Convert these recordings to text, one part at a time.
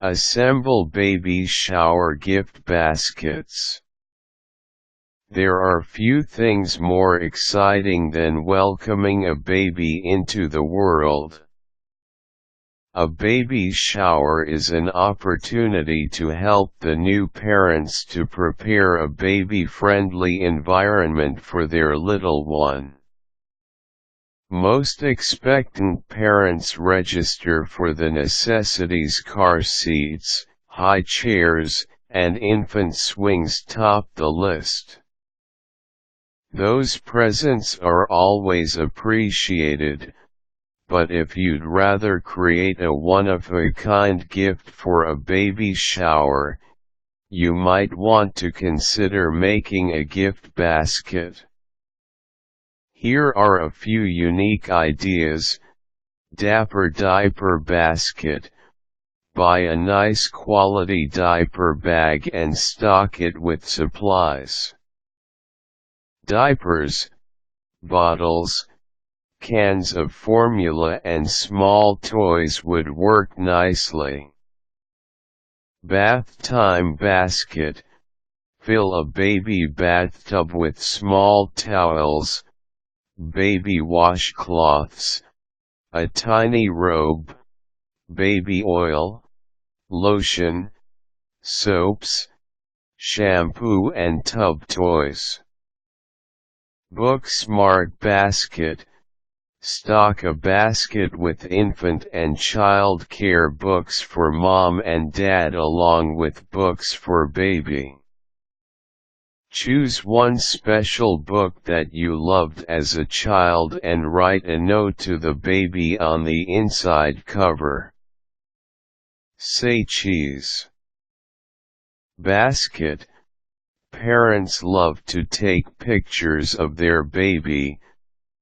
Assemble baby shower gift baskets. There are few things more exciting than welcoming a baby into the world. A baby shower is an opportunity to help the new parents to prepare a baby-friendly environment for their little one. Most expectant parents register for the necessities: car seats, high chairs, and infant swings top the list. Those presents are always appreciated, but if you'd rather create a one-of-a-kind gift for a baby shower, you might want to consider making a gift basket. Here are a few unique ideas. Dapper Diaper Basket. Buy a nice quality diaper bag and stock it with supplies. Diapers, bottles, cans of formula and small toys would work nicely. Bath time basket. Fill a baby bathtub with small towels, baby washcloths, a tiny robe, baby oil, lotion, soaps, shampoo and tub toys. Book Smart Basket. Stock a basket with infant and child care books for mom and dad along with books for baby. Choose one special book that you loved as a child and write a note to the baby on the inside cover. Say cheese. Basket. Parents love to take pictures of their baby,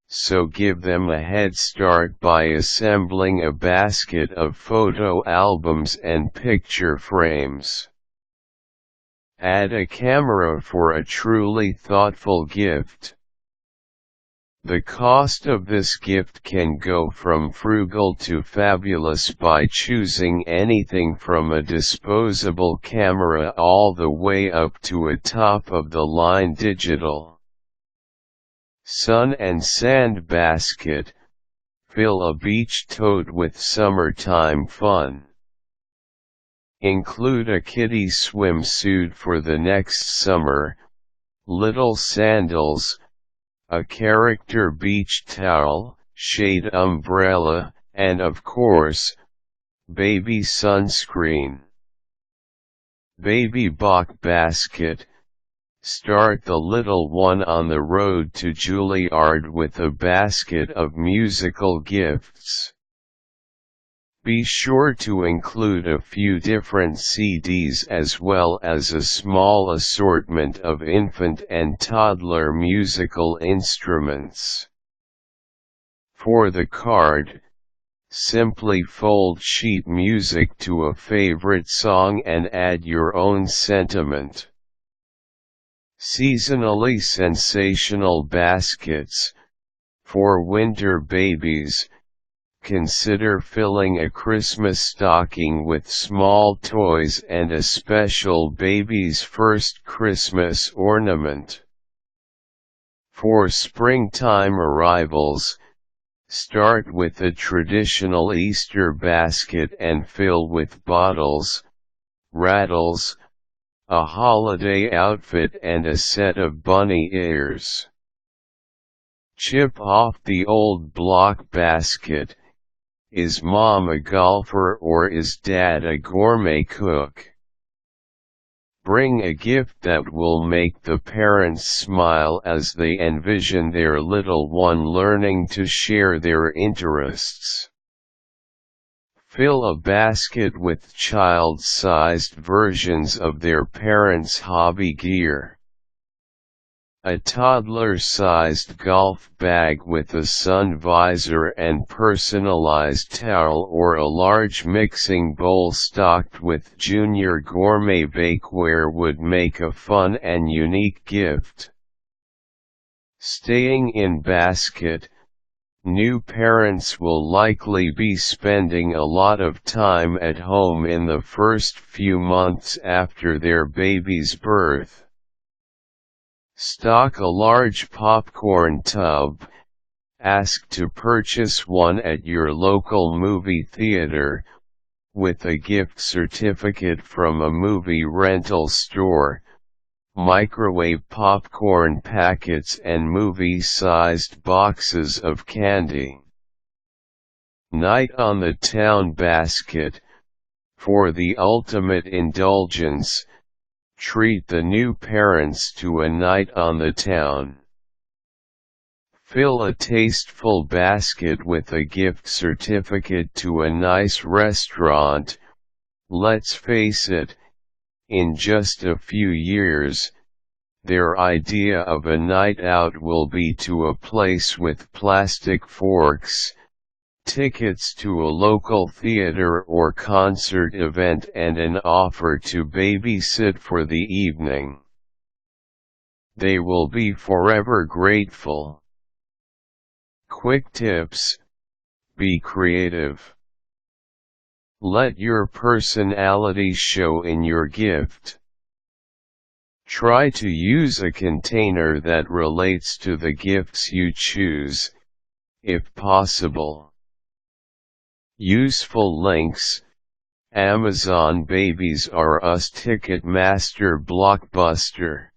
so give them a head start by assembling a basket of photo albums and picture frames. Add a camera for a truly thoughtful gift. The cost of this gift can go from frugal to fabulous by choosing anything from a disposable camera all the way up to a top-of-the-line digital. Sun and sand basket. Fill a beach tote with summertime fun. Include a kiddie swimsuit for the next summer, little sandals, a character beach towel, shade umbrella, and of course, baby sunscreen. Baby Bach Basket. Start the little one on the road to Julliard with a basket of musical gifts. Be sure to include a few different CDs as well as a small assortment of infant and toddler musical instruments. For the card, simply fold sheet music to a favorite song and add your own sentiment. Seasonally sensational baskets. For winter babies, consider filling a Christmas stocking with small toys and a special baby's first Christmas ornament. For springtime arrivals, start with a traditional Easter basket and fill with bottles, rattles, a holiday outfit and a set of bunny ears. Chip off the old block basket. Is mom a golfer or is dad a gourmet cook? Bring a gift that will make the parents smile as they envision their little one learning to share their interests. Fill a basket with child-sized versions of their parents' hobby gear. A toddler-sized golf bag with a sun visor and personalized towel or a large mixing bowl stocked with junior gourmet bakeware would make a fun and unique gift. Staying in basket, New parents will likely be spending a lot of time at home in the first few months after their baby's birth. Stock a large popcorn tub. Ask to purchase one at your local movie theater, with a gift certificate from a movie rental store, microwave popcorn packets and movie-sized boxes of candy. Night on the Town basket. For the ultimate indulgence, treat the new parents to a night on the town. Fill a tasteful basket with a gift certificate to a nice restaurant. Let's face it, in just a few years, their idea of a night out will be to a place with plastic forks, tickets to a local theater or concert event and an offer to babysit for the evening. They will be forever grateful. Quick tips: be creative. Let your personality show in your gift. Try to use a container that relates to the gifts you choose, if possible. Useful links: Amazon Babies R Us, Ticketmaster, Blockbuster.